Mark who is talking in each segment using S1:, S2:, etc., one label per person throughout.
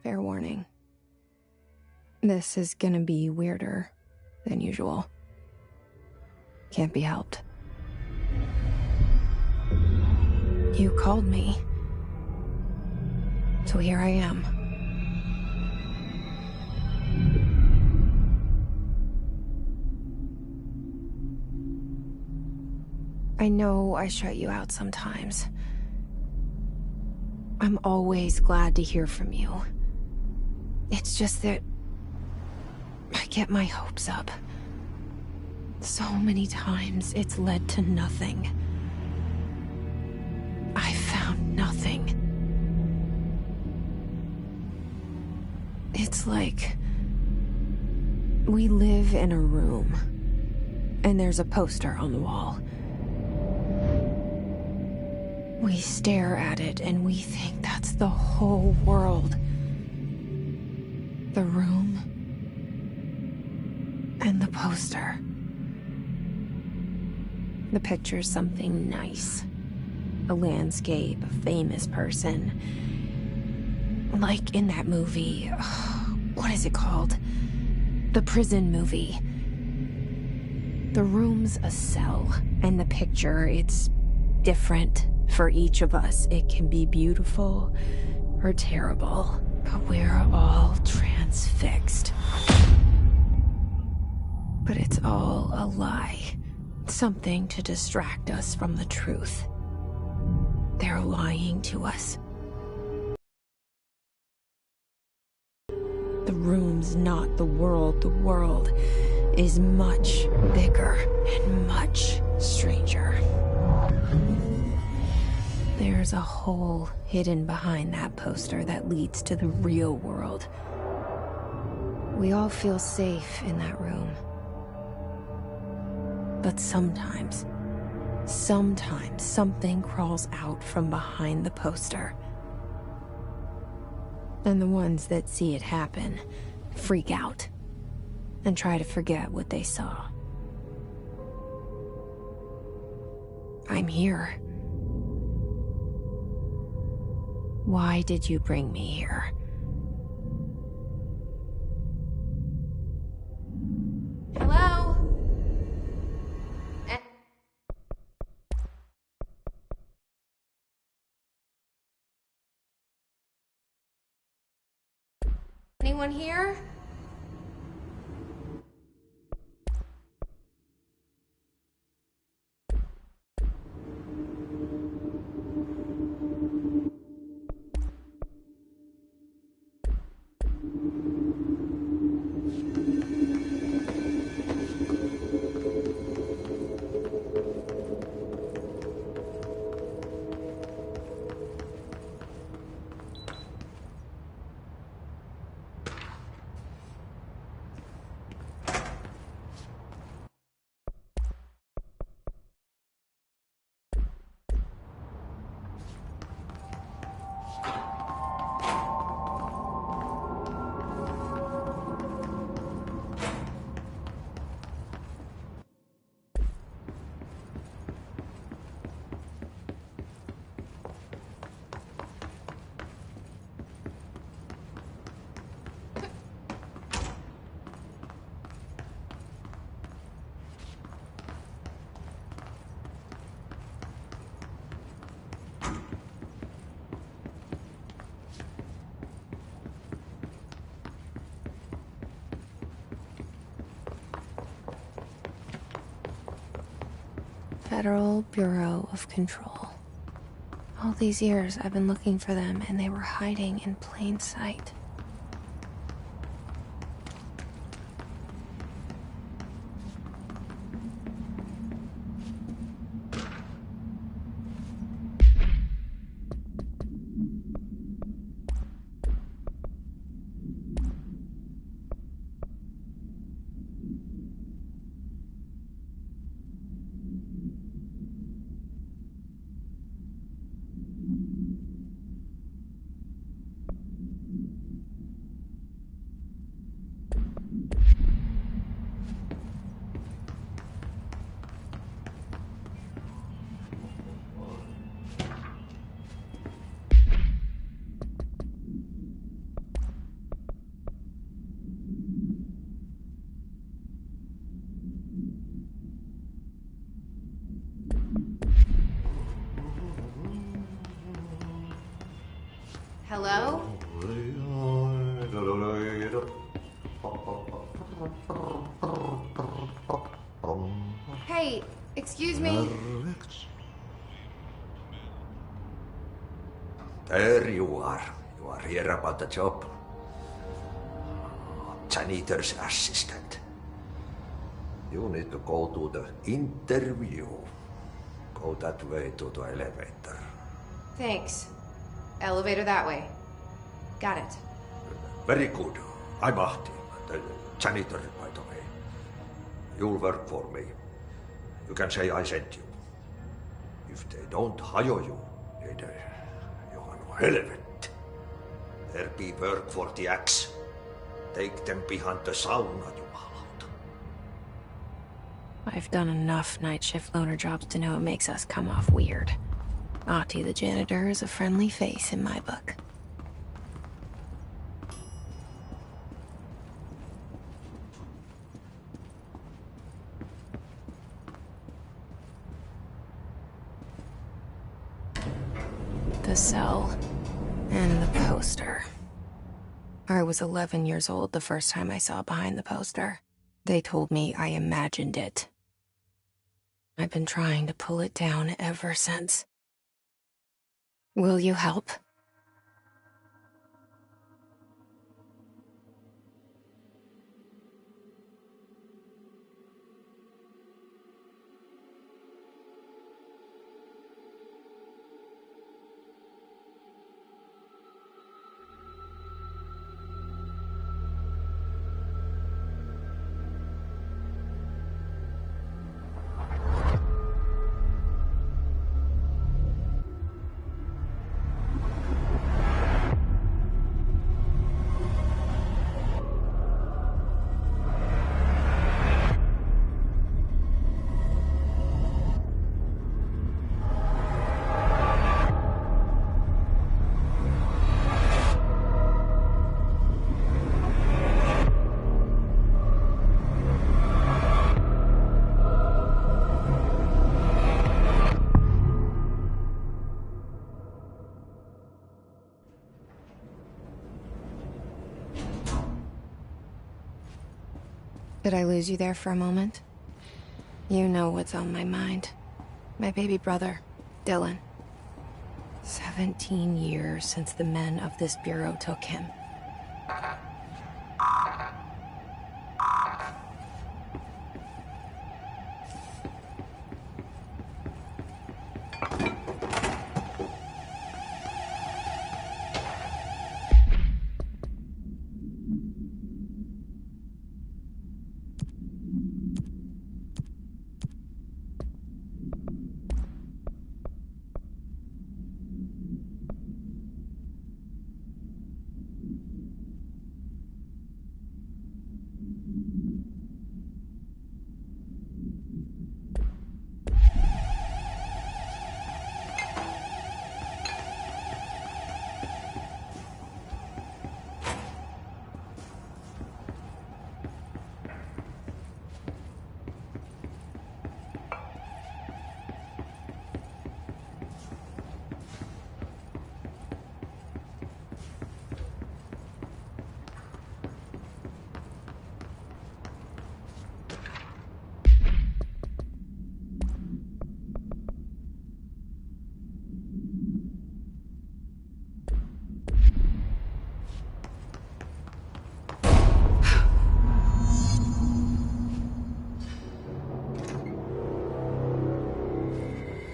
S1: Fair warning. This is gonna be weirder than usual. Can't be helped. You called me. So here I am. I know I shut you out sometimes. I'm always glad to hear from you. It's just that I get my hopes up. So many times it's led to nothing. I found nothing. It's like we live in a room, and there's a poster on the wall. We stare at it and we think that's the whole world. The room and the poster. The picture's something nice. A landscape, a famous person. Like in that movie, what is it called? The prison movie. The room's a cell, and the picture, it's different for each of us. It can be beautiful or terrible, but we're all transfixed. But it's all a lie. Something to distract us from the truth. They're lying to us. The room's not the world. The world is much bigger and much stranger. There's a hole hidden behind that poster that leads to the real world. We all feel safe in that room. But sometimes something crawls out from behind the poster. And the ones that see it happen freak out and try to forget what they saw. I'm here. Why did you bring me here? Hello? Anyone here? Federal Bureau of Control. All these years I've been looking for them, and they were hiding in plain sight.
S2: Hello? Hey, excuse me.
S3: There you are. You are here about the job. Janitor's assistant. You need to go to the interview. Go that way to the elevator.
S2: Thanks. Elevator that way. Got it.
S3: Very good. I'm Ahti, the janitor, by the way. You'll work for me. You can say I sent you. If they don't hire you, then you are no helvet. There be work for the axe. Take them behind the sauna, jumalauta.
S1: I've done enough night shift loner jobs to know it makes us come off weird. Ahti the janitor is a friendly face in my book. The cell and the poster. I was 11 years old the first time I saw behind the poster. They told me I imagined it. I've been trying to pull it down ever since. Will you help? Did I lose you there for a moment? You know what's on my mind. My baby brother, Dylan. 17 years since the men of this bureau took him.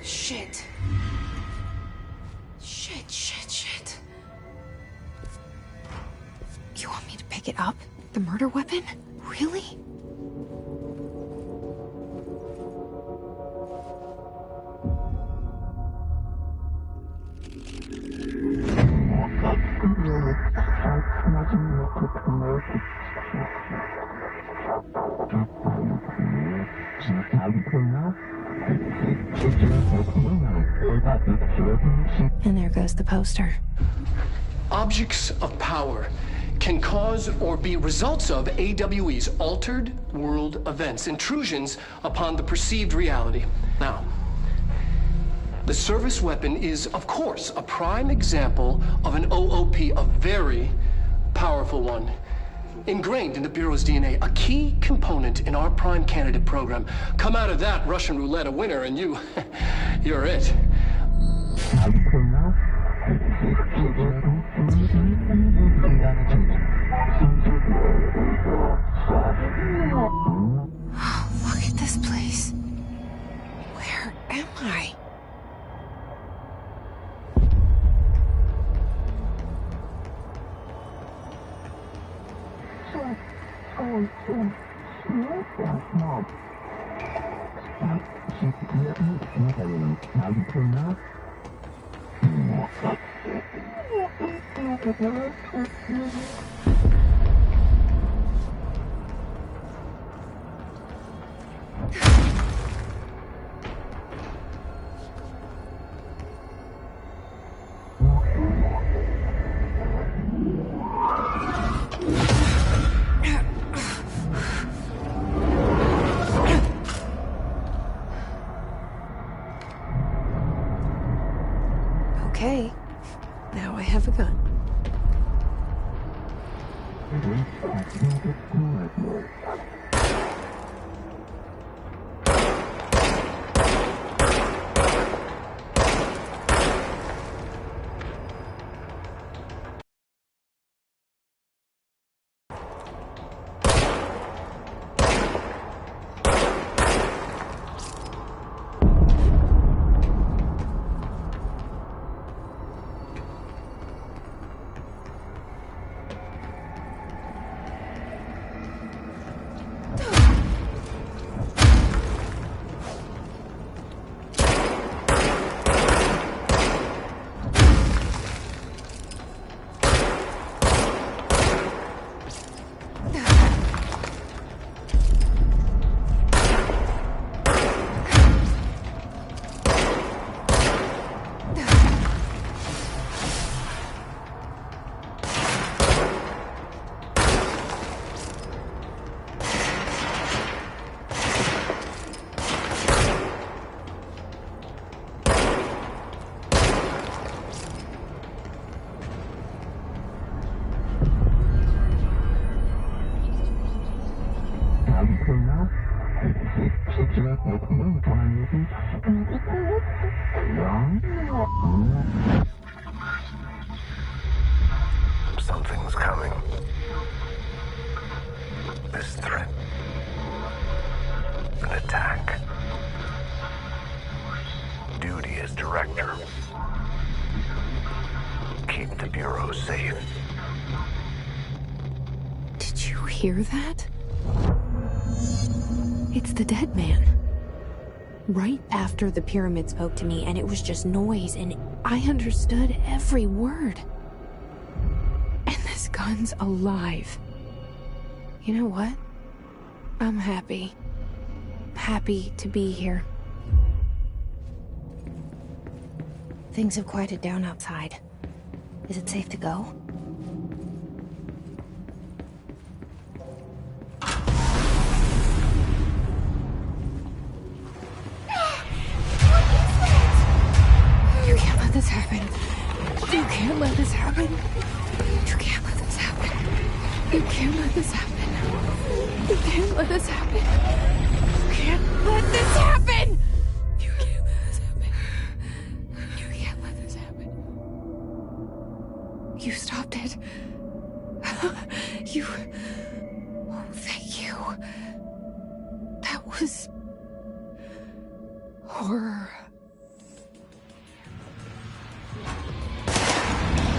S1: Shit. Shit. You want me to pick it up? The murder weapon? Really? And there goes the poster.
S4: Objects of power can cause or be results of AWE's altered world events, intrusions upon the perceived reality. Now, The service weapon is, of course, a prime example of an OOP, a very powerful one. Ingrained in the Bureau's DNA, a key component in our prime candidate program. Come out of that Russian roulette a winner, and you're it.
S1: Look at this place. Where am I? Okay, now I have a gun.
S5: Something's coming. This threat. An attack. Duty as director. Keep the Bureau safe.
S1: Did you hear that? It's the dead man. Right after the pyramid spoke to me, and it was just noise, and I understood every word. And this gun's alive. You know what? I'm happy. Happy to be here. Things have quieted down outside. Is it safe to go? You can't let this happen. You can't let this happen. You can't let this happen. You can't let this happen. You can't let this happen. You can't let this happen. You can't let this happen. You can't let this happen. You stopped it. You... Oh, thank you. That was... horror.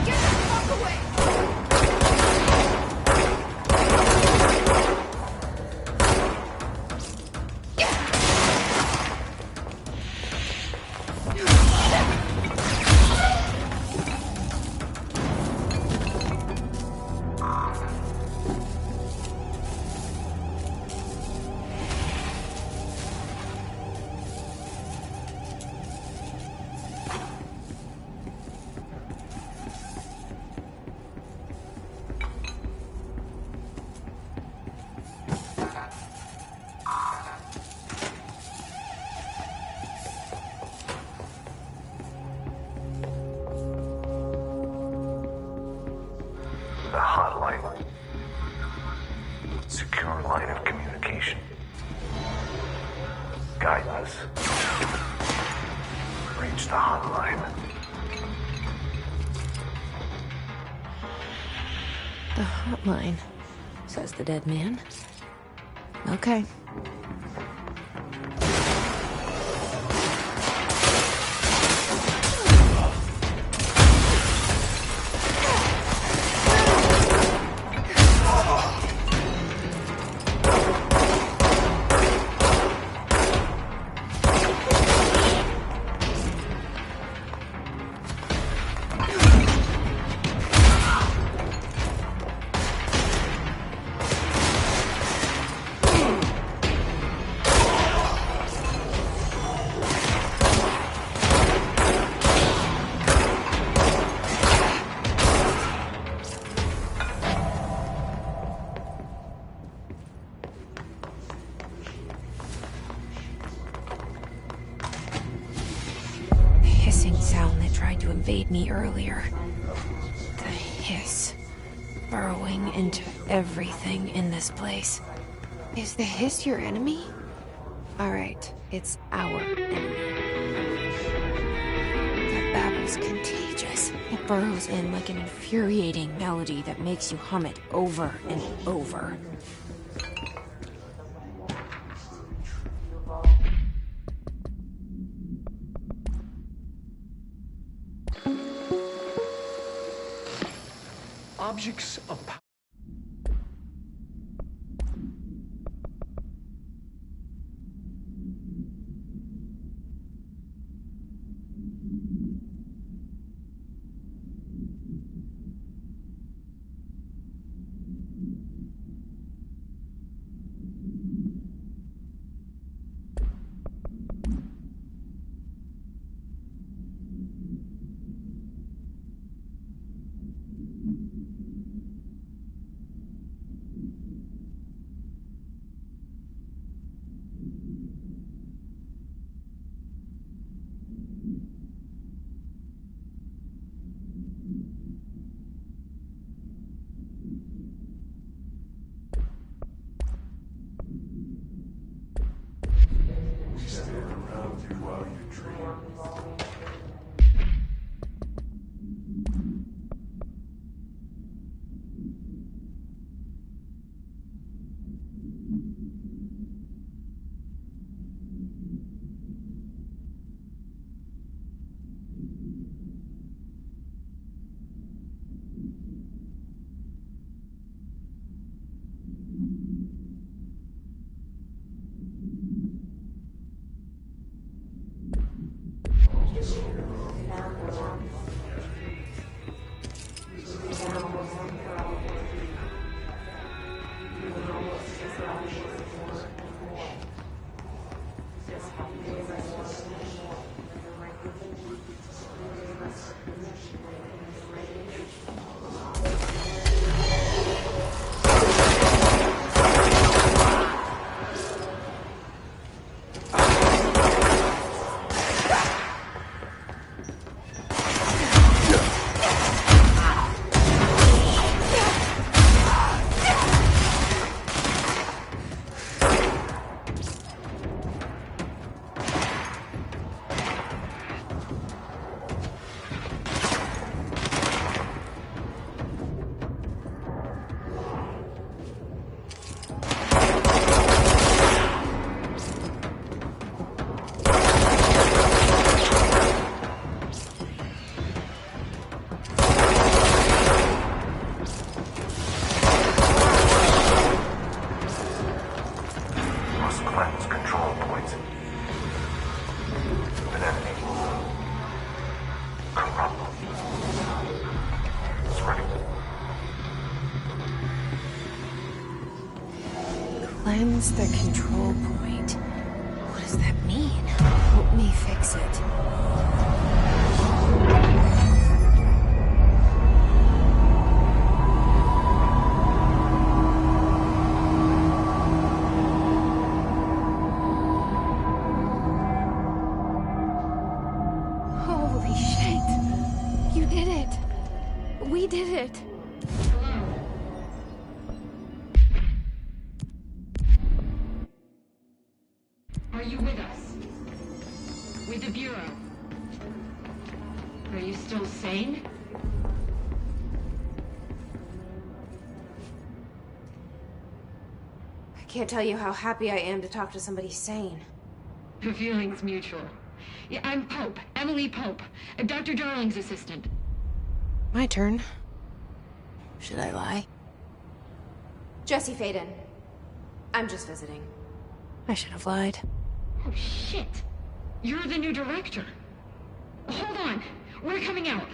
S2: Get the fuck away!
S5: some line of communication. Guidance. Reach the hotline.
S1: The hotline, says the dead man. Okay. Me earlier. The hiss burrowing into everything in this place. Is the hiss your enemy? Alright, it's our enemy. That babble's contagious. It burrows in like an infuriating melody that makes you hum it over and over.
S4: Objects of power.
S1: Cleanse the control point. What does that mean? Help me fix it. Holy shit! You did it! We did it!
S6: the Bureau. Are you still sane?
S1: I can't tell you how happy I am to talk to somebody sane.
S6: The feeling's mutual. Yeah, I'm Pope. Emily Pope. Dr. Darling's assistant.
S1: My turn. Should I lie? Jesse Faden. I'm just visiting. I should have lied.
S6: Oh, shit. You're the new director. Hold on. We're coming out.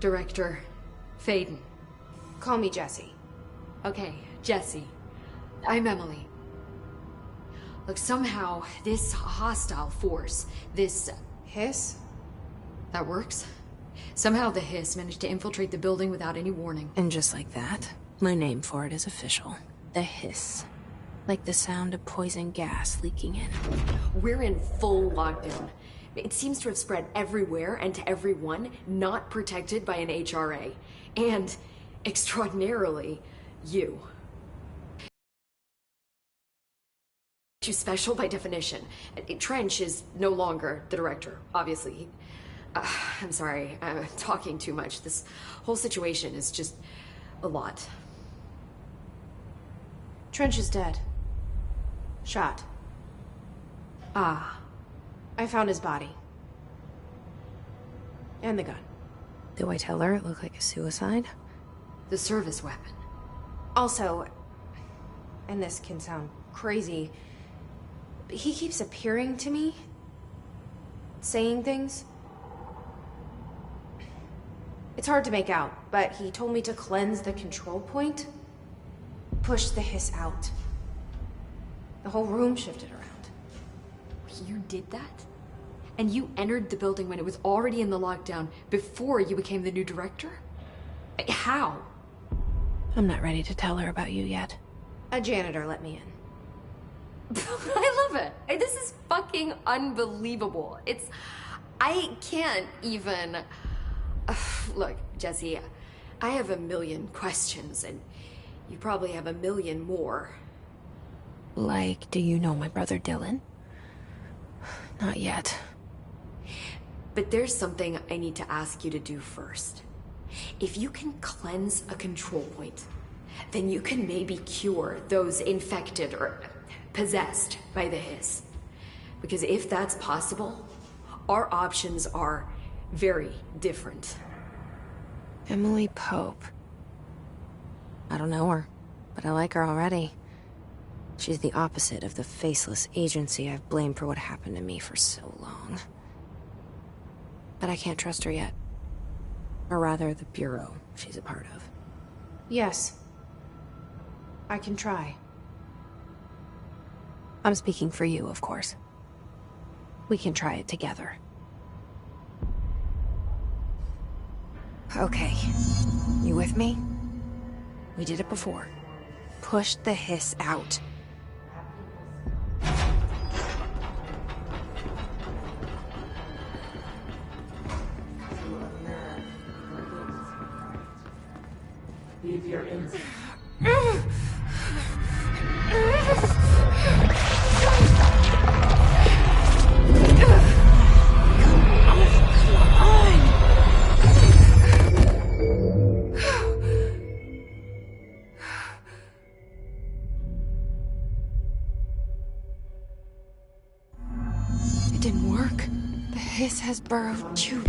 S2: Director Faden.
S1: Call me Jesse.
S2: Okay, Jesse. I'm Emily. Look, somehow, this hostile force, this...
S1: Hiss?
S2: That works? Somehow the Hiss managed to infiltrate the building without any warning.
S1: And just like that, my name for it is official. The Hiss. Like the sound of poison gas leaking in.
S2: We're in full lockdown. It seems to have spread everywhere and to everyone not protected by an HRA. And, extraordinarily, you. Too special by definition. Trench is no longer the director, obviously. I'm sorry, I'm talking too much. This whole situation is just a lot.
S1: Trench is dead. Shot.
S2: Ah.
S1: I found his body. And the gun. Do I tell her it looked like a suicide?
S2: The service weapon.
S1: Also, and this can sound crazy, but he keeps appearing to me, saying things. It's hard to make out, but he told me to cleanse the control point, push the Hiss out. The whole room shifted around.
S2: You did that? And you entered the building when it was already in the lockdown before you became the new director? How?
S1: I'm not ready to tell her about you yet. A janitor let me in.
S2: I love it. This is fucking unbelievable. I can't even... Look, Jesse, I have a million questions, and you probably have a million more.
S1: Like, do you know my brother Dylan? Not yet.
S2: But there's something I need to ask you to do first. If you can cleanse a control point, then you can maybe cure those infected or possessed by the Hiss. Because if that's possible, our options are very different.
S1: Emily Pope. I don't know her, but I like her already. She's the opposite of the faceless agency I've blamed for what happened to me for so long. But I can't trust her yet. Or rather, the Bureau she's a part of. Yes. I can try. I'm speaking for you, of course. We can try it together. Okay. You with me? We did it before. Push the Hiss out. It didn't work. The Hiss has burrowed too.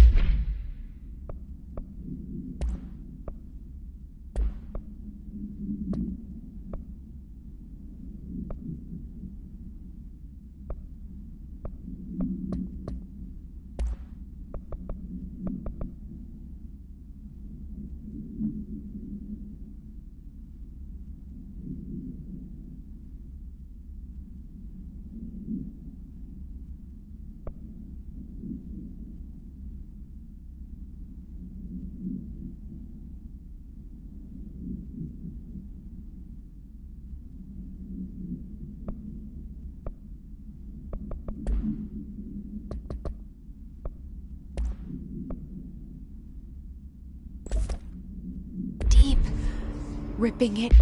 S1: ripping it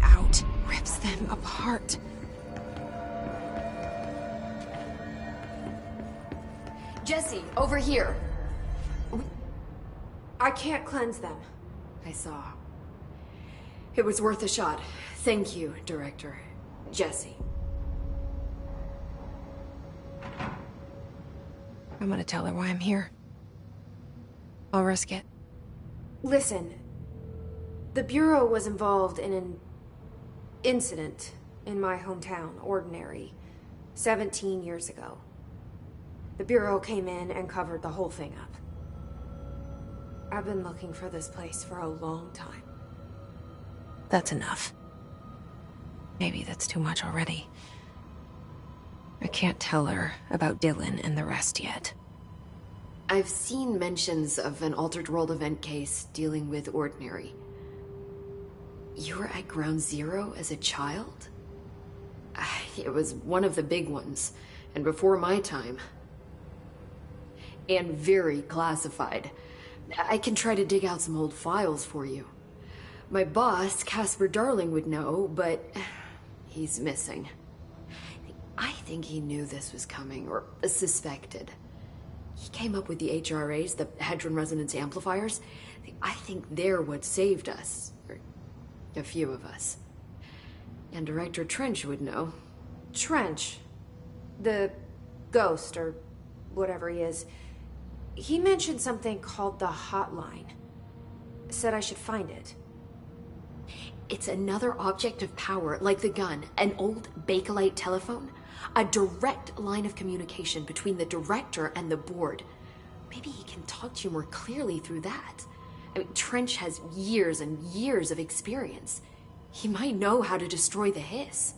S1: out, rips them apart.
S2: Jesse, over here.
S1: I can't cleanse them.
S2: I saw. It was worth a shot. Thank you, Director. Jesse.
S1: I'm gonna tell her why I'm here. I'll risk it. Listen, the Bureau was involved in an incident in my hometown, Ordinary, 17 years ago. The Bureau came in and covered the whole thing up. I've been looking for this place for a long time. That's enough. Maybe that's too much already. I can't tell her about Dylan and the rest yet.
S2: I've seen mentions of an Altered World event case dealing with Ordinary. You were at Ground Zero as a child? It was one of the big ones, and before my time. And very classified. I can try to dig out some old files for you. My boss, Casper Darling, would know, but he's missing. I think he knew this was coming, or suspected. He came up with the HRAs, the Hadron Resonance Amplifiers. I think they're what saved us. Or a few of us. And Director Trench would know.
S1: Trench? The ghost, or whatever he is. He mentioned something called the Hotline. Said I should find it.
S2: It's another object of power, like the gun, an old Bakelite telephone. A direct line of communication between the director and the board. Maybe he can talk to you more clearly through that. I mean, Trench has years and years of experience. He might know how to destroy the Hiss.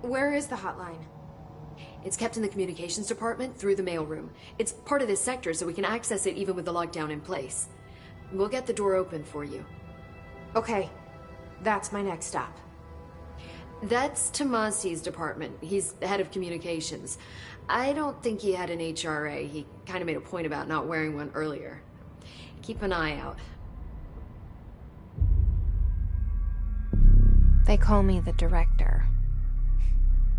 S1: Where is the hotline?
S2: It's kept in the communications department through the mailroom. It's part of this sector, so we can access it even with the lockdown in place. We'll get the door open for you.
S1: Okay, that's my next stop.
S2: That's Tomasi's department. He's head of communications. I don't think he had an HRA. He kind of made a point about not wearing one earlier. Keep an eye out.
S1: They call me the director.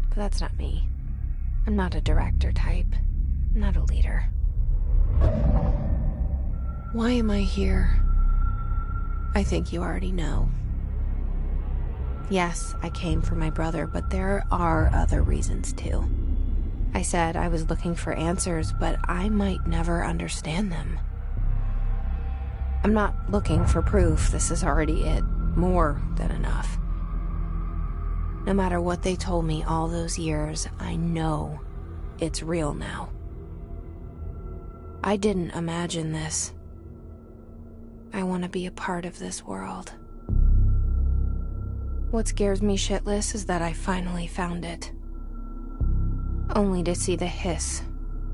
S1: But that's not me. I'm not a director type. I'm not a leader. Why am I here? I think you already know. Yes, I came for my brother, but there are other reasons too. I said I was looking for answers, but I might never understand them. I'm not looking for proof. This is already it. More than enough. No matter what they told me all those years, I know it's real now. I didn't imagine this. I want to be a part of this world. What scares me shitless is that I finally found it. Only to see the Hiss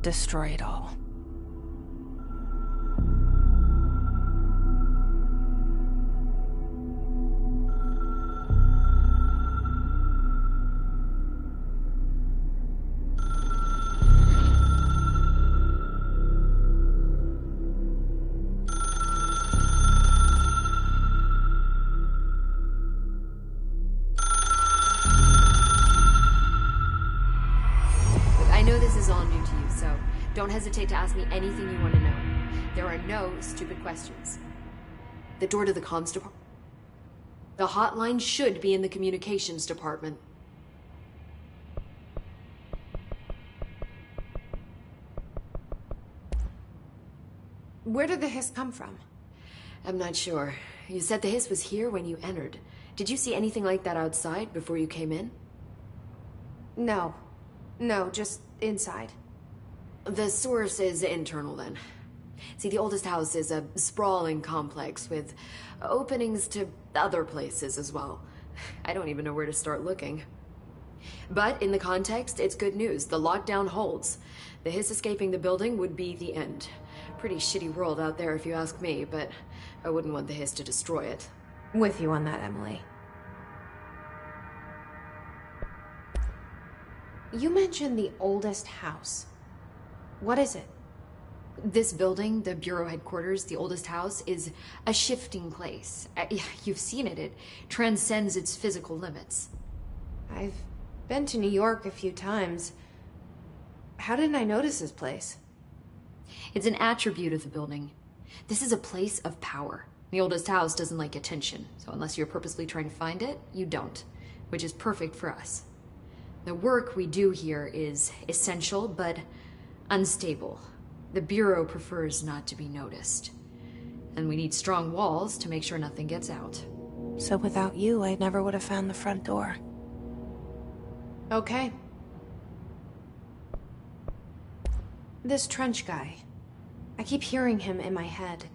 S1: destroy it all.
S2: Don't hesitate to ask me anything you want to know. There are no stupid questions. The door to the comms department. The hotline should be in the communications department.
S1: Where did the Hiss come from?
S2: I'm not sure. You said the Hiss was here when you entered. Did you see anything like that outside before you came in?
S1: No. No, just inside.
S2: The source is internal, then. See, the oldest house is a sprawling complex with openings to other places as well. I don't even know where to start looking. But in the context, it's good news. The lockdown holds. The Hiss escaping the building would be the end. Pretty shitty world out there if you ask me, but I wouldn't want the Hiss to destroy it.
S1: With you on that, Emily. You mentioned the oldest house. What is it?
S2: This building, the Bureau headquarters, the oldest house, is a shifting place. You've seen it. It transcends its physical limits.
S1: I've been to New York a few times. How didn't I notice this place?
S2: It's an attribute of the building. This is a place of power. The oldest house doesn't like attention, so unless you're purposely trying to find it, you don't, which is perfect for us. The work we do here is essential, but unstable. The Bureau prefers not to be noticed. And we need strong walls to make sure nothing gets out.
S1: So without you, I never would have found the front door. Okay. This Trench guy. I keep hearing him in my head.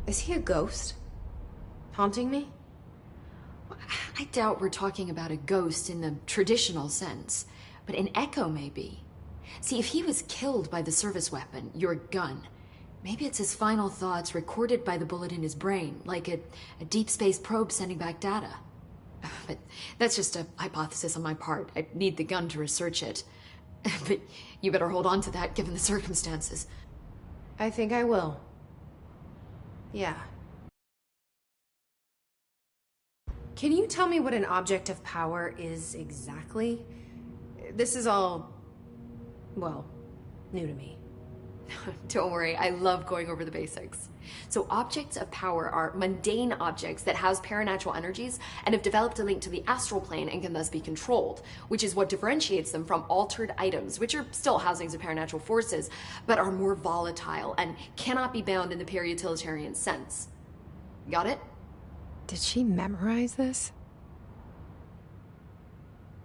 S1: Is he a ghost? Haunting me?
S2: I doubt we're talking about a ghost in the traditional sense, but an echo maybe. See, if he was killed by the service weapon, your gun, maybe it's his final thoughts recorded by the bullet in his brain, like a deep space probe sending back data. But that's just a hypothesis on my part. I need the gun to research it. But you better hold on to that given the circumstances.
S1: I think I will. Yeah. Can you tell me what an object of power is exactly? This is all, well, new to me.
S2: Don't worry, I love going over the basics. So objects of power are mundane objects that house paranatural energies and have developed a link to the astral plane and can thus be controlled, which is what differentiates them from altered items, which are still housings of paranatural forces, but are more volatile and cannot be bound in the pure utilitarian sense. Got it?
S1: Did she memorize this?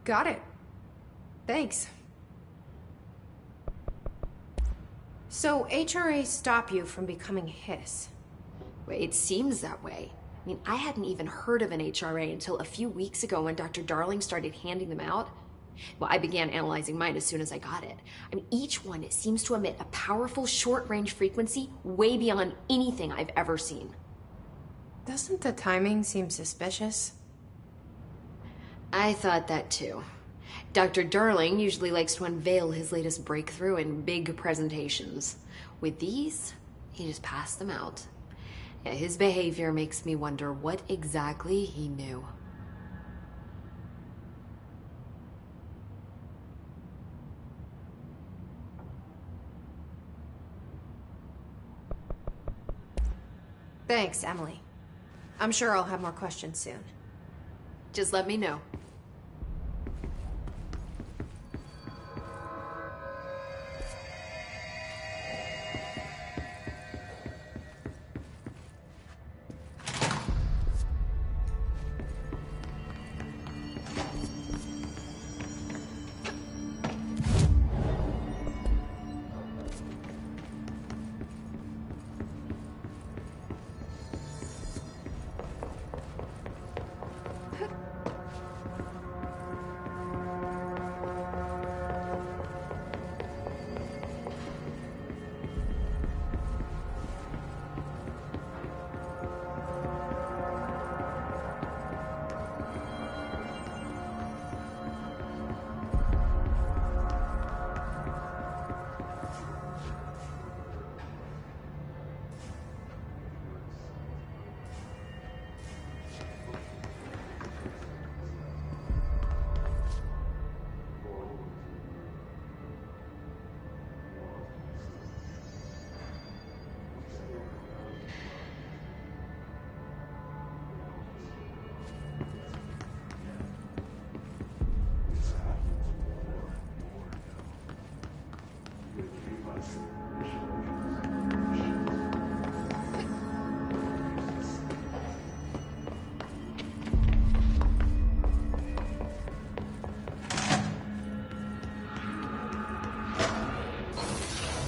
S1: Got it. Thanks. So HRA stop you from becoming Hiss?
S2: Well, it seems that way. I mean, I hadn't even heard of an HRA until a few weeks ago when Dr. Darling started handing them out. Well, I began analyzing mine as soon as I got it. I mean, each one seems to emit a powerful short-range frequency way beyond anything I've ever seen.
S1: Doesn't the timing seem suspicious?
S2: I thought that too. Dr. Darling usually likes to unveil his latest breakthrough in big presentations. With these, he just passed them out. Yeah, his behavior makes me wonder what exactly he knew.
S1: Thanks, Emily. I'm sure I'll have more questions soon.
S2: Just let me know.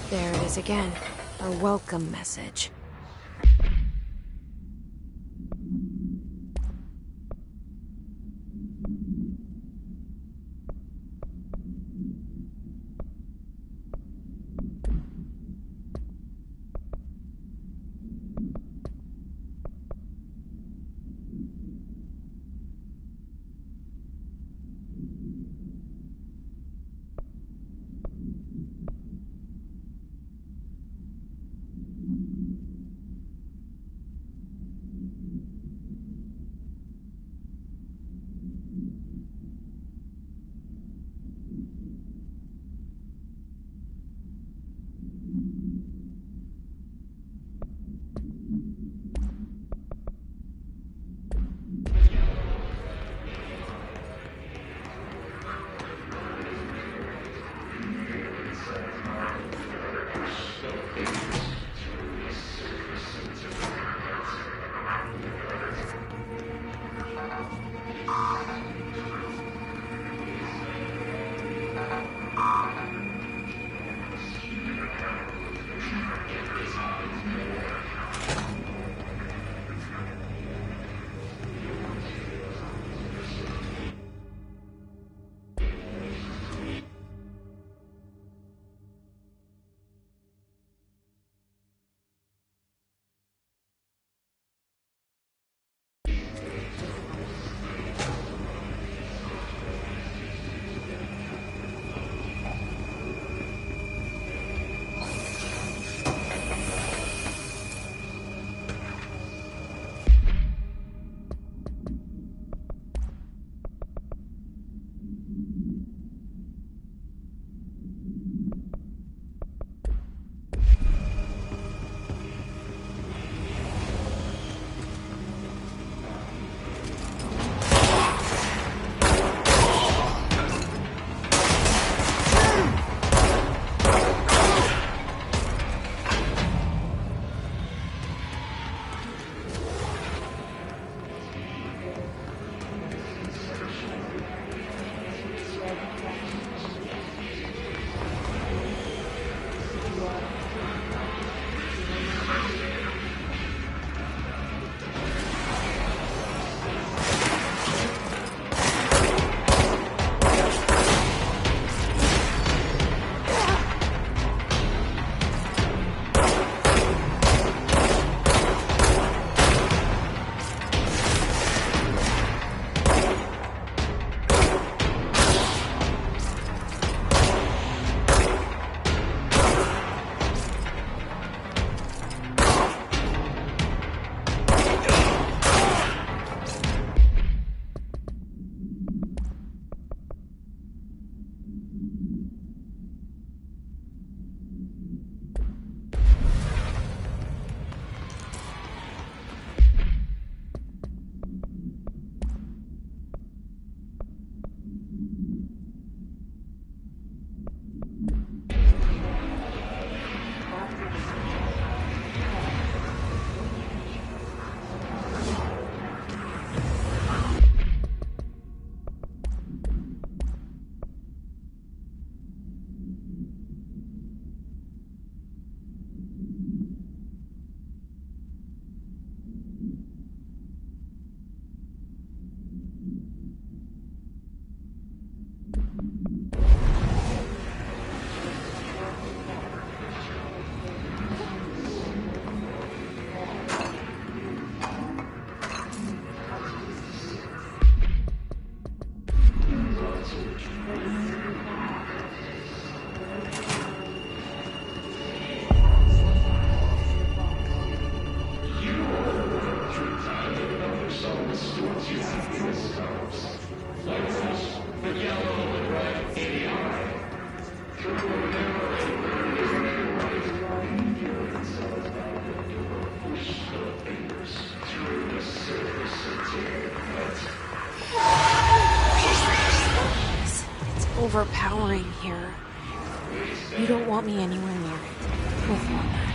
S1: There it is again. A welcome message. Overpowering here. You don't want me anywhere near it. With all that.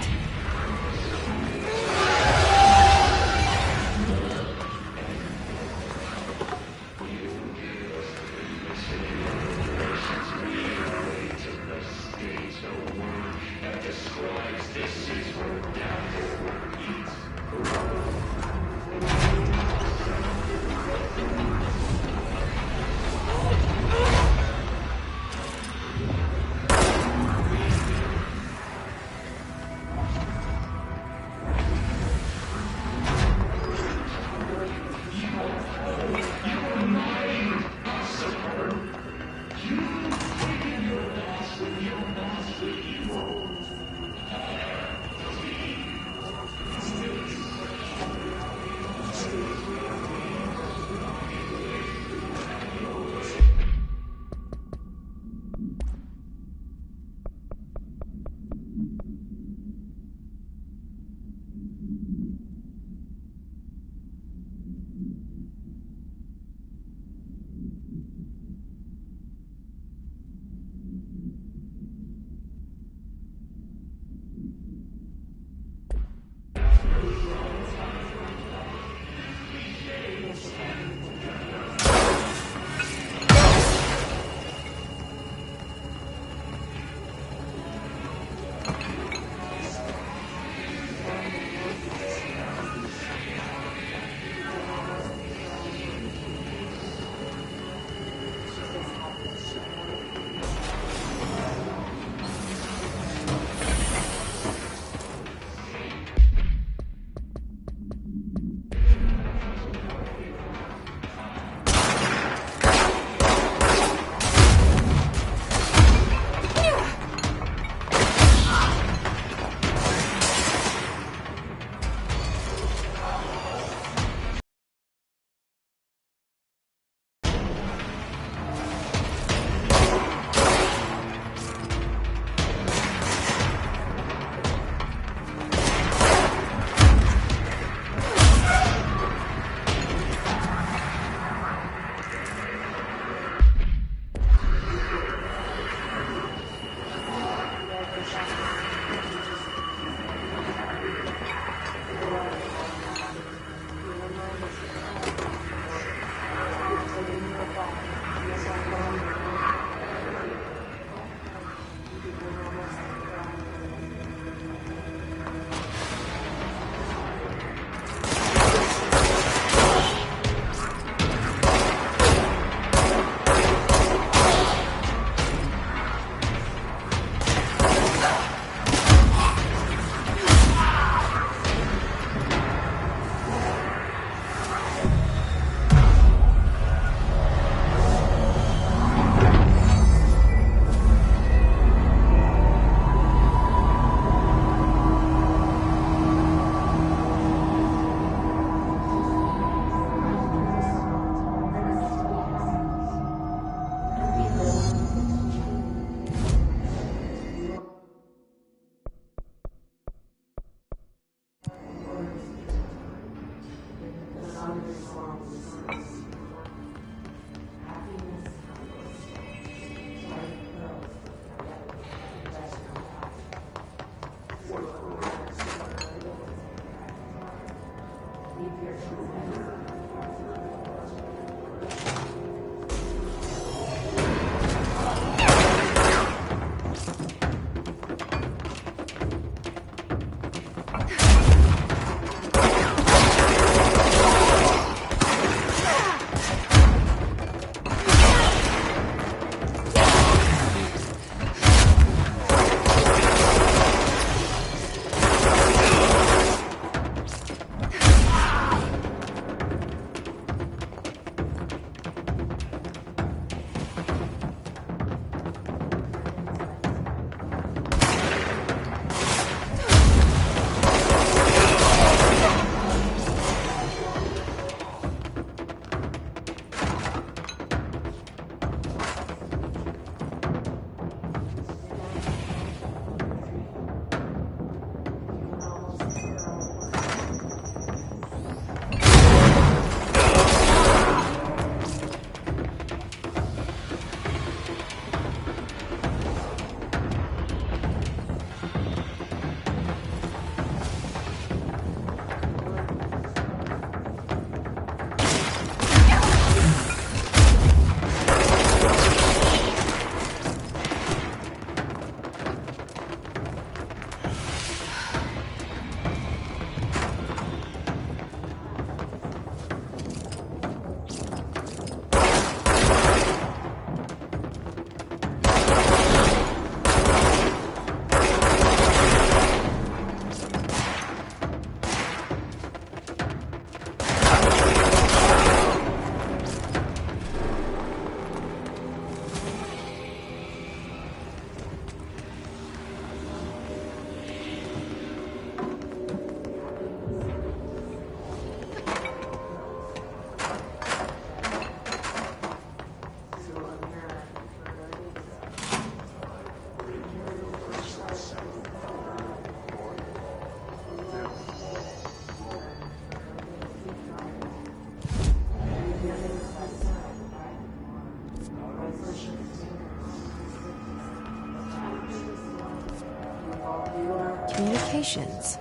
S1: locations.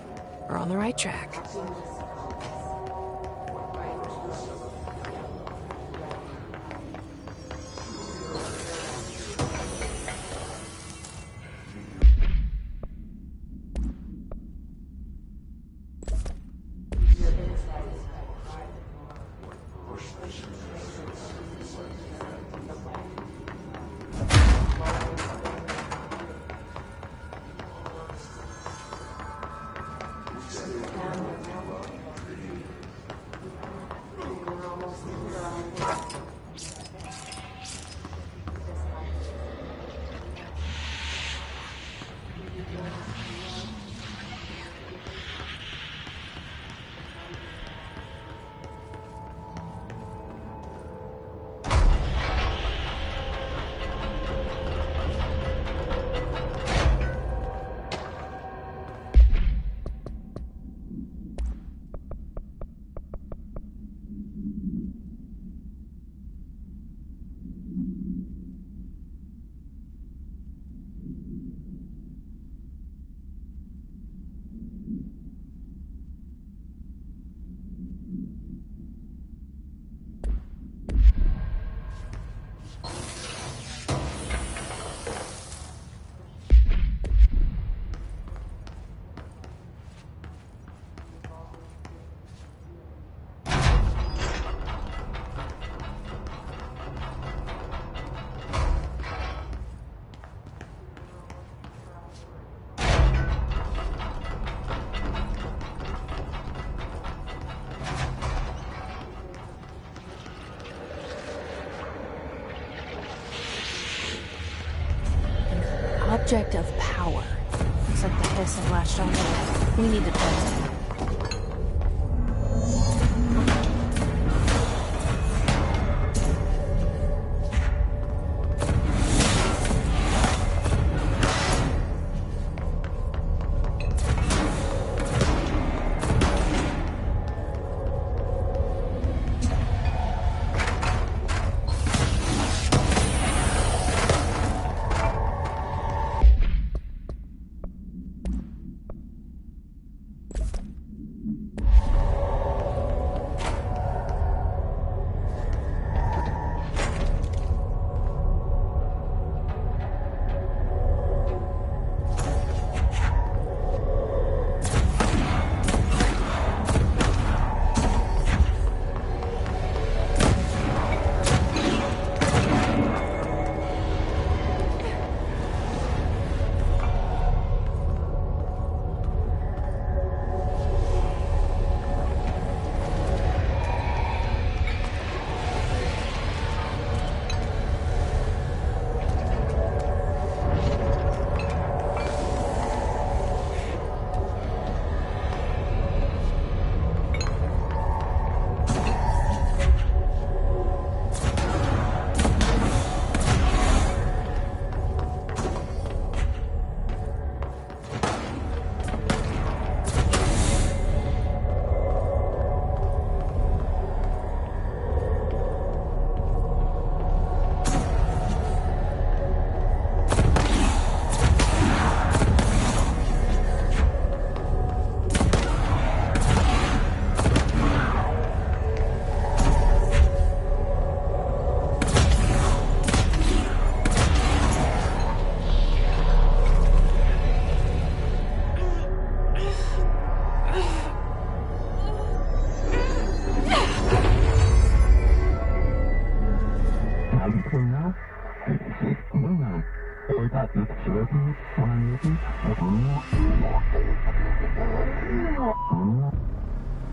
S1: We're on the right track. Object of power. Looks like the hiss have latched onto it. We need to test it.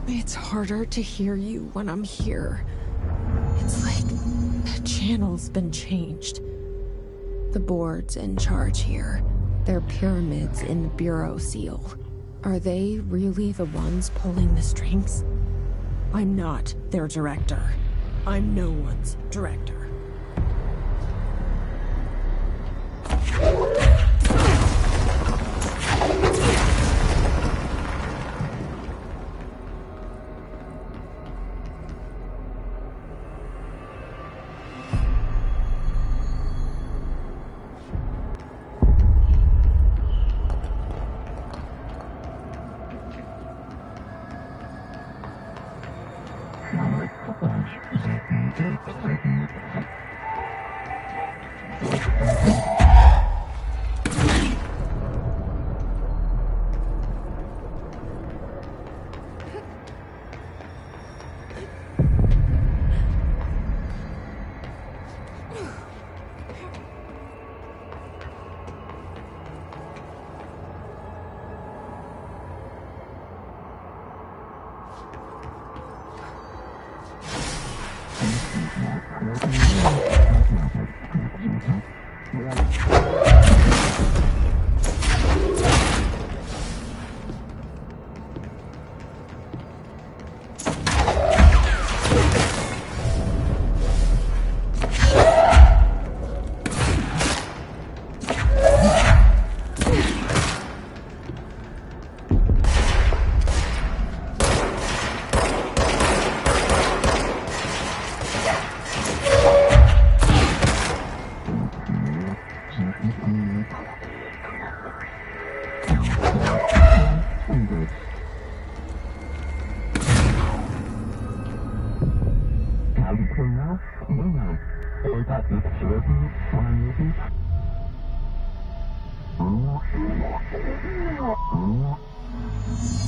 S1: It's harder to hear you when I'm here. It's like the channel's been changed. The board's in charge here. They're pyramids in the Bureau seal. Are they really the ones pulling the strings? I'm not their director. I'm no one's director.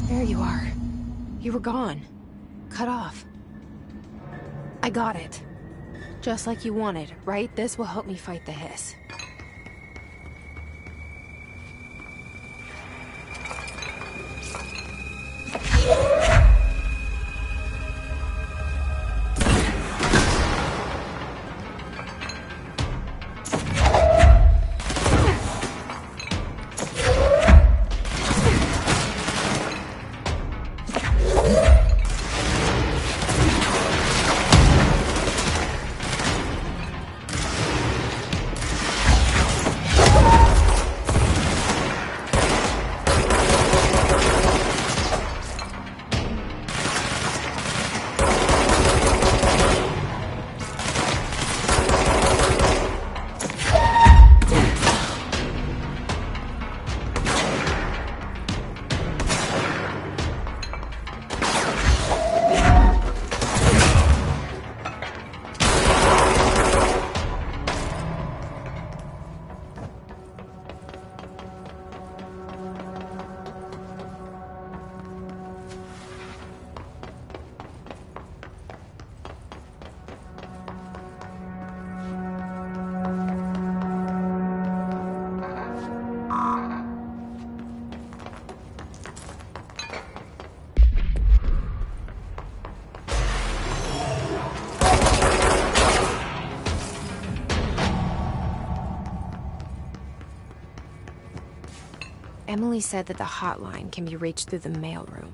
S1: There you are. You were gone. Cut off. I got it. Just like you wanted, right? This will help me fight the hiss. Emily said that the hotline can be reached through the mailroom.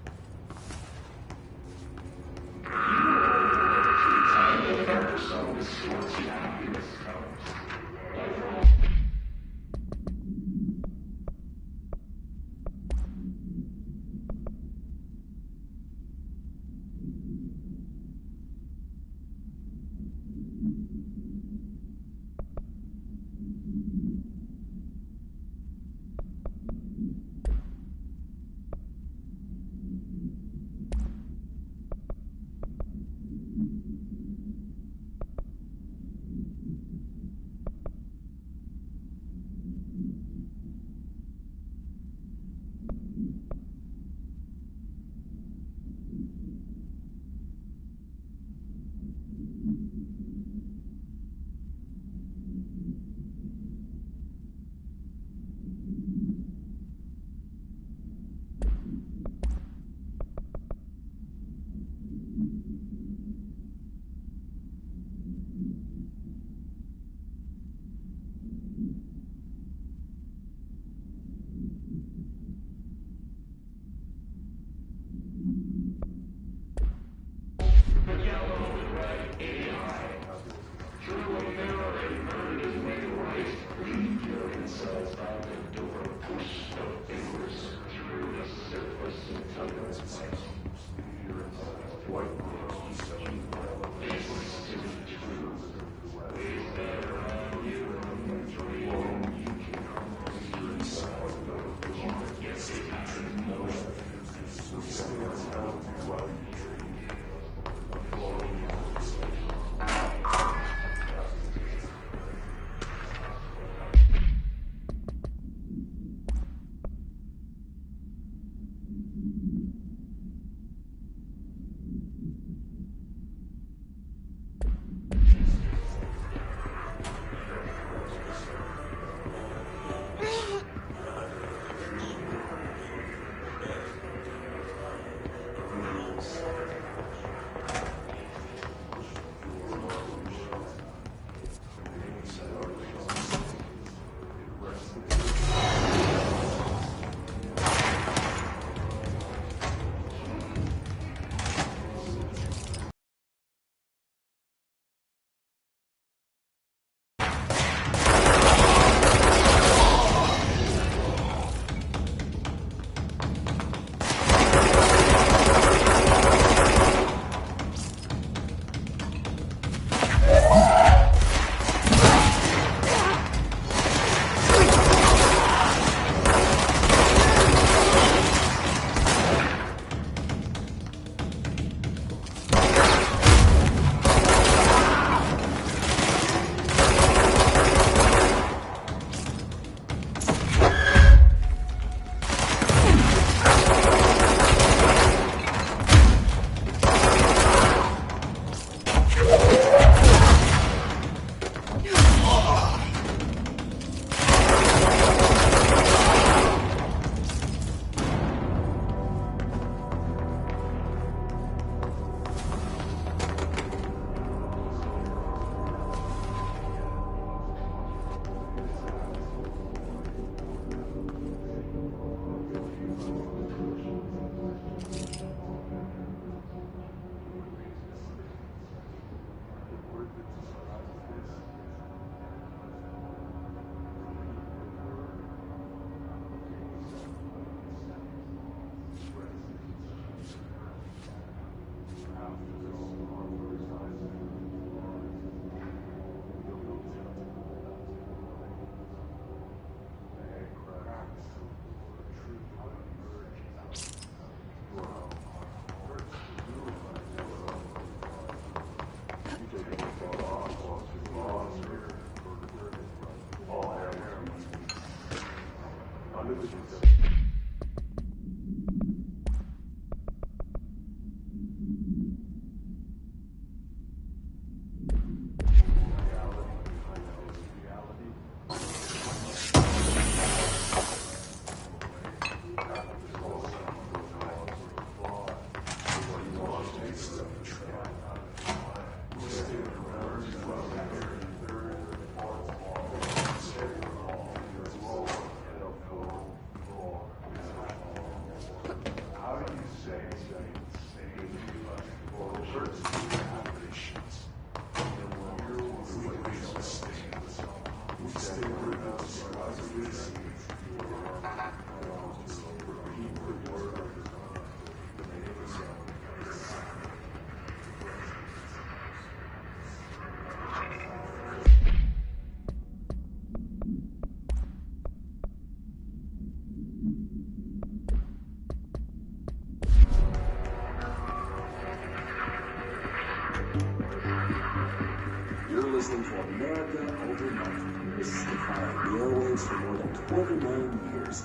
S7: You're listening to America Overnight. This is defining the airwaves for more than 29 years.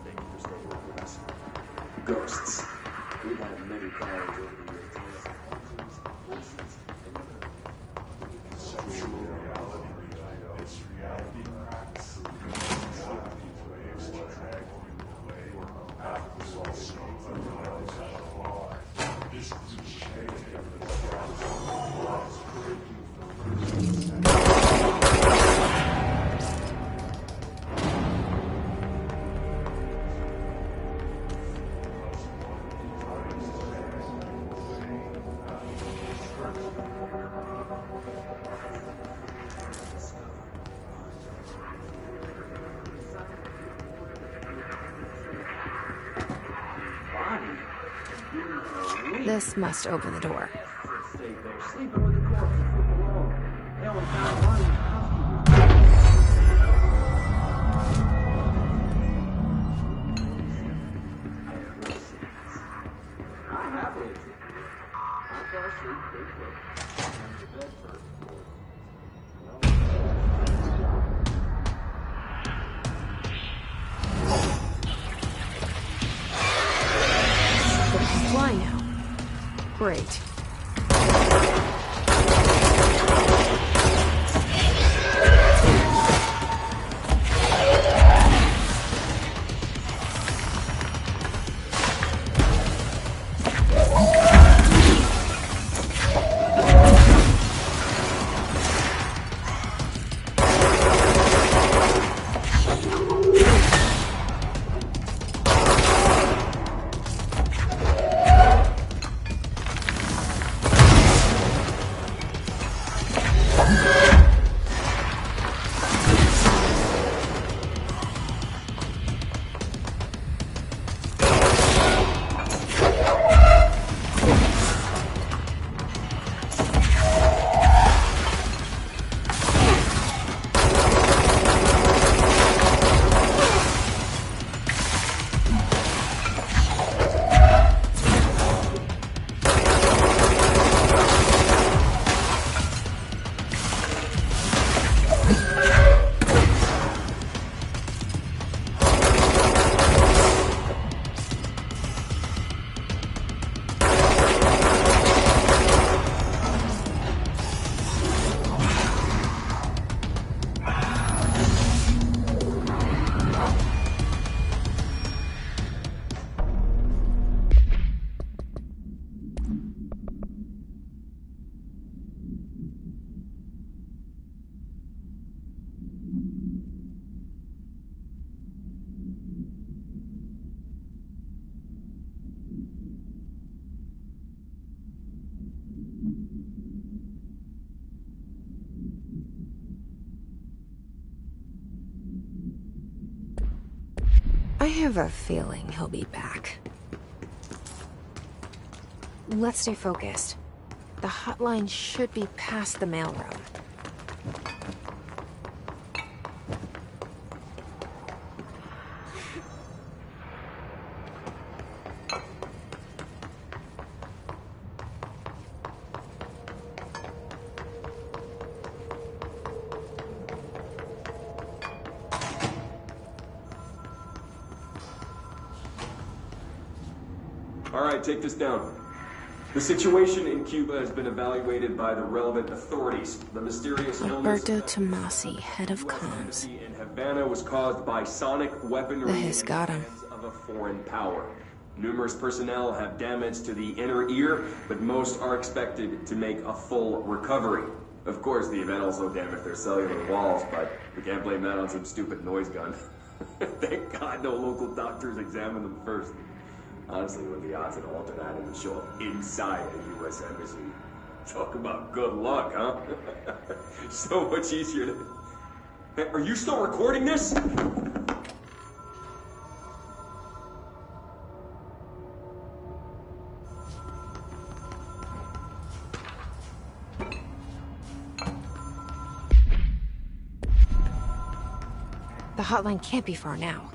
S7: Thank you for staying with us. Ghosts. We've had many callers over the years. Voices, and conceptual reality. It's reality practice.
S1: This must open the door.
S7: Sleeping with the corpse below. They only found one in the I have it. I fell asleep pretty quick. Went to bed first.
S1: Fly now. Great. I have a feeling he'll be back. Let's stay focused. The hotline should be past the mailroom.
S8: All right, take this down. The situation in Cuba has been evaluated by the relevant authorities. The mysterious illness
S1: Alberto Tomasi, head of comms.
S8: in Havana was caused by sonic weaponry
S1: The Hiss got him.
S8: in the hands of a foreign power. Numerous personnel have damage to the inner ear, but most are expected to make a full recovery. Of course, the event also damaged their cellular walls, but we can't blame that on some stupid noise gun. Thank God no local doctors examined them first. Honestly, what are the odds that an alternate would show up inside a U.S. embassy? Talk about good luck, huh? So much easier to... Hey, are you still recording this?
S1: The hotline can't be far now.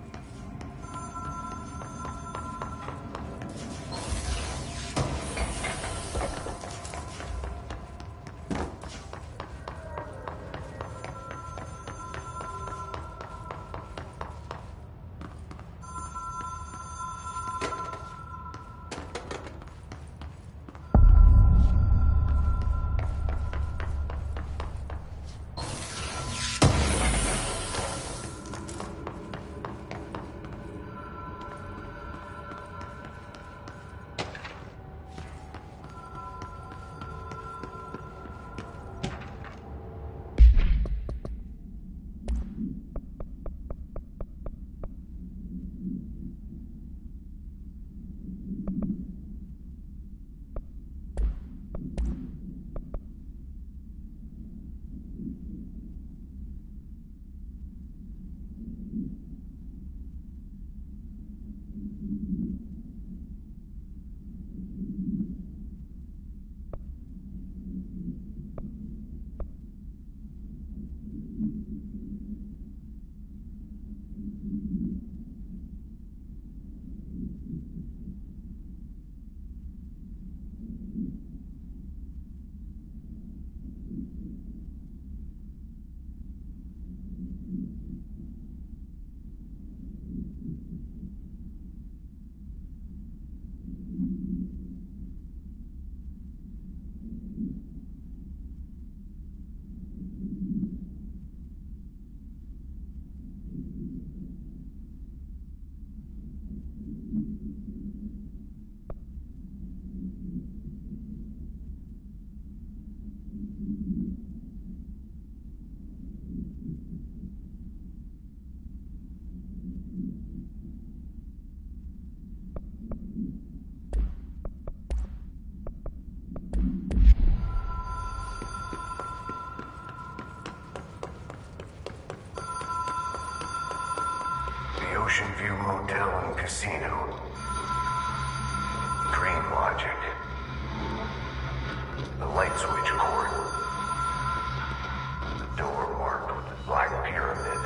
S5: Ocean View Motel and Casino. Dream Logic. The light switch cord. The door marked with the Black Pyramid.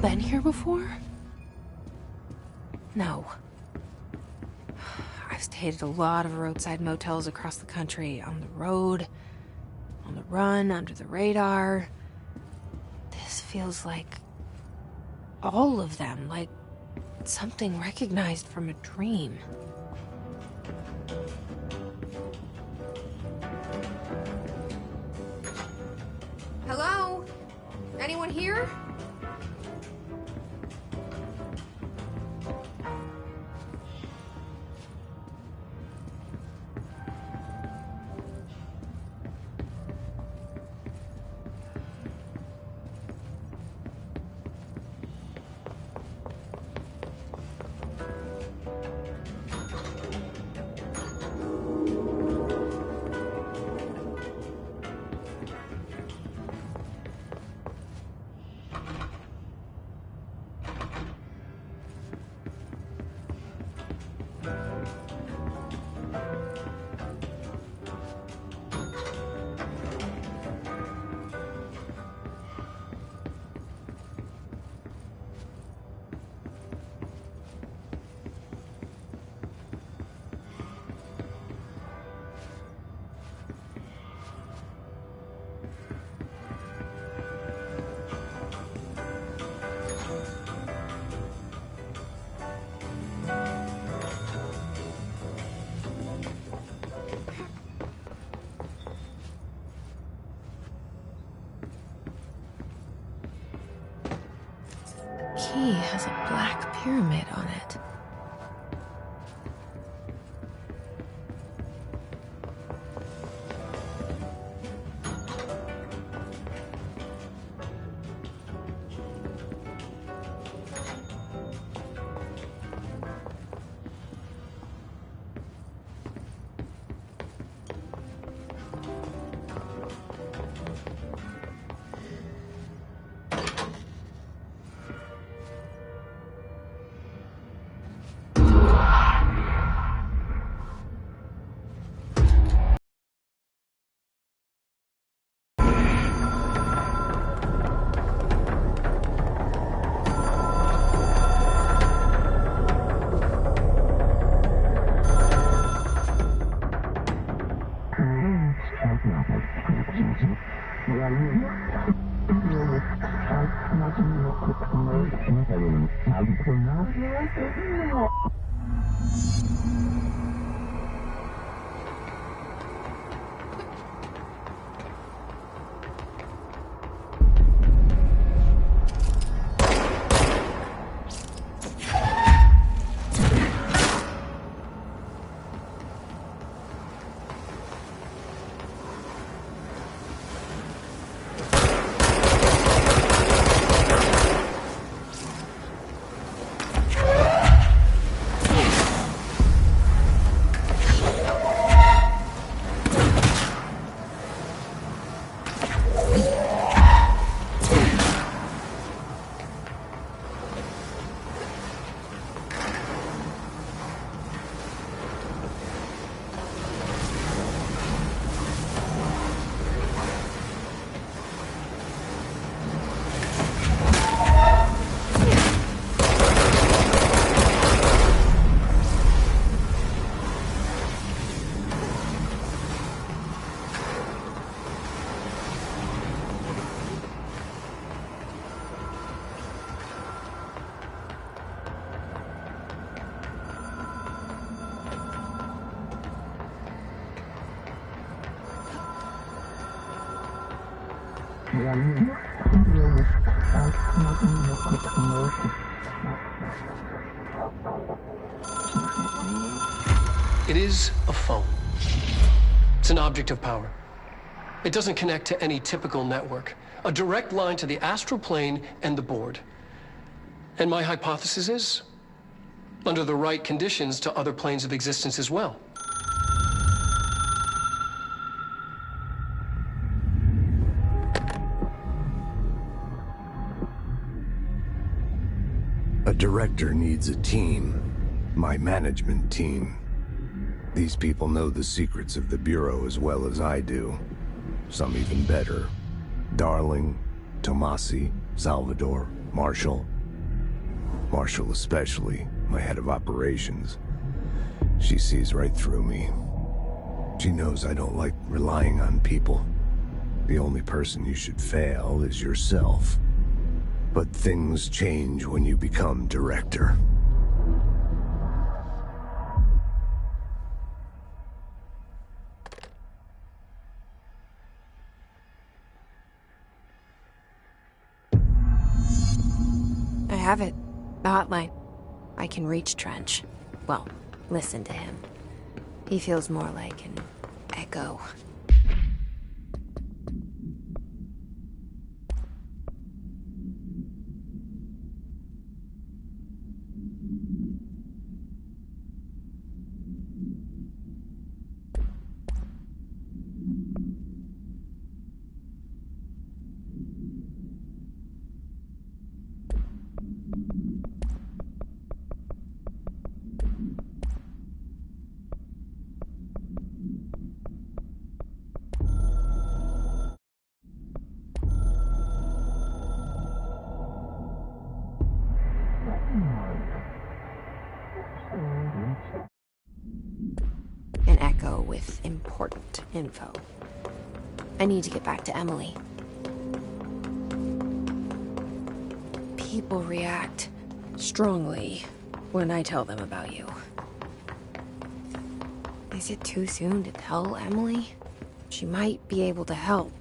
S1: been here before? No. I've stayed at a lot of roadside motels across the country, on the road, on the run, under the radar. This feels like all of them, like something recognized from a dream. Hello? Anyone here? Key has a black pyramid on it.
S4: It is a phone. It's an object of power. It doesn't connect to any typical network. A direct line to the astral plane and the board. And my hypothesis is, under the right conditions, to other planes of existence as well.
S9: A director needs a team. My management team. These people know the secrets of the Bureau as well as I do. Some even better. Darling, Tomasi, Salvador, Marshall, Marshall especially, my head of operations. She sees right through me. She knows I don't like relying on people. The only person you should fail is yourself. But things change when you become director.
S1: I have it. The hotline. I can reach Trench. Well, listen to him. He feels more like an echo. An echo with important info. I need to get back to Emily. People react strongly when I tell them about you. Is it too soon to tell Emily? She might be able to help.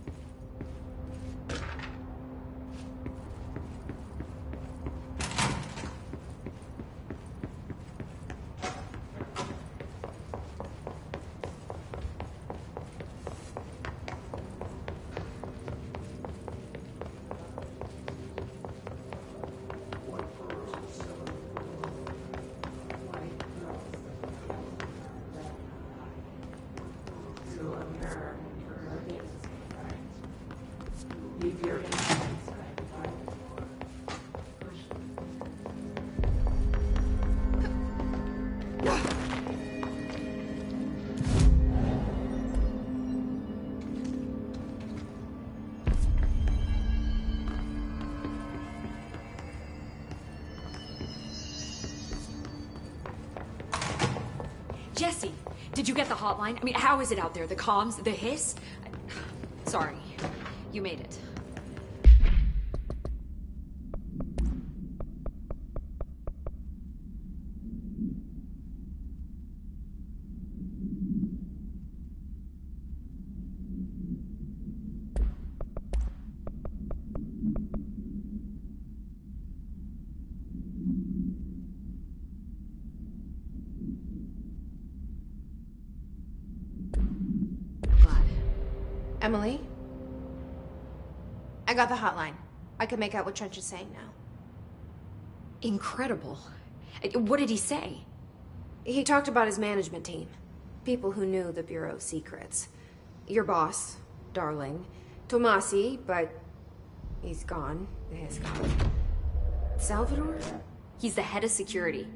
S2: Jesse, did you get the hotline? I mean, how is it out there? The comms? The hiss? Sorry. You made it.
S1: Emily? I got the hotline. I can make out what Trench is saying now.
S2: Incredible. What did he say?
S1: He talked about his management team. People who knew the Bureau's secrets. Your boss, Darling. Tomasi, but he's gone. He's gone. Salvador?
S2: He's the head of security.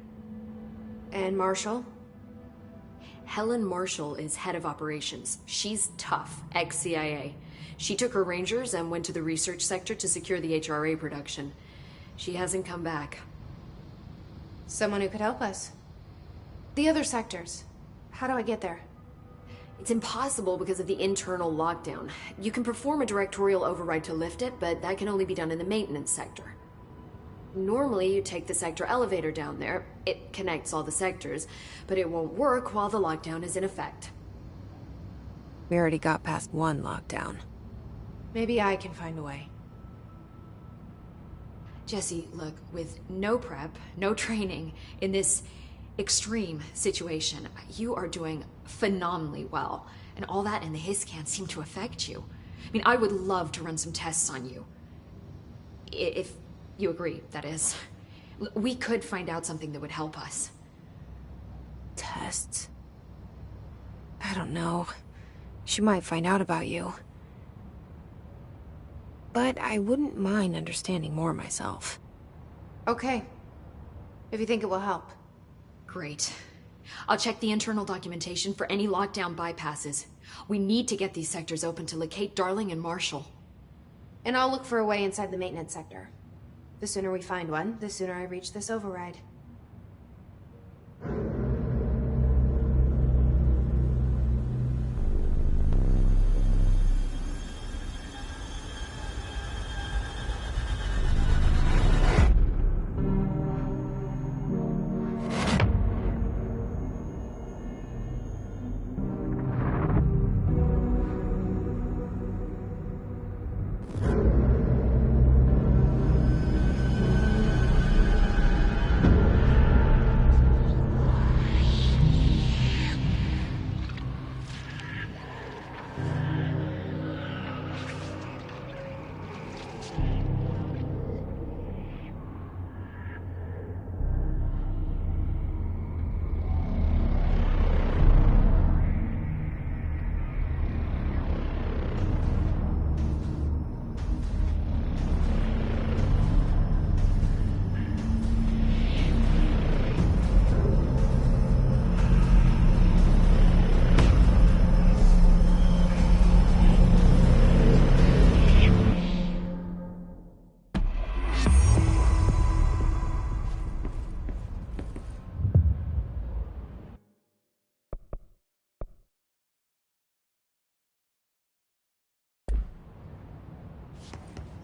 S1: And Marshall?
S2: Helen Marshall is head of operations. She's tough, ex-CIA. She took her Rangers and went to the research sector to secure the HRA production. She hasn't come back.
S1: Someone who could help us. The other sectors. How do I get there?
S2: It's impossible because of the internal lockdown. You can perform a directorial override to lift it, but that can only be done in the maintenance sector. Normally, you take the sector elevator down there. It connects all the sectors, but it won't work while the lockdown is in effect.
S1: We already got past one lockdown. Maybe I can find a way.
S2: Jesse, look, with no prep, no training, in this extreme situation, you are doing phenomenally well. And all that and the hiss can't seem to affect you. I mean, I would love to run some tests on you. If you agree, that is. We could find out something that would help us.
S1: Tests? I don't know. She might find out about you. But I wouldn't mind understanding more myself. Okay. If you think it will help.
S2: Great. I'll check the internal documentation for any lockdown bypasses. We need to get these sectors open to locate Darling and Marshall.
S1: And I'll look for a way inside the maintenance sector. The sooner we find one, the sooner I reach this override.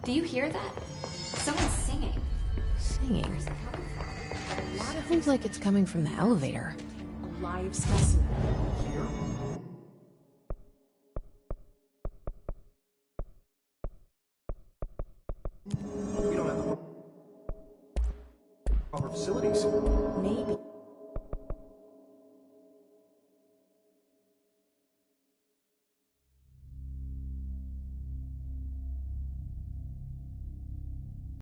S2: Do you hear that? Someone's singing.
S1: Singing?
S2: Where's it coming from?
S1: Sounds like it's coming from the elevator.
S10: A live specimen here. We don't have the proper facilities.
S1: Maybe.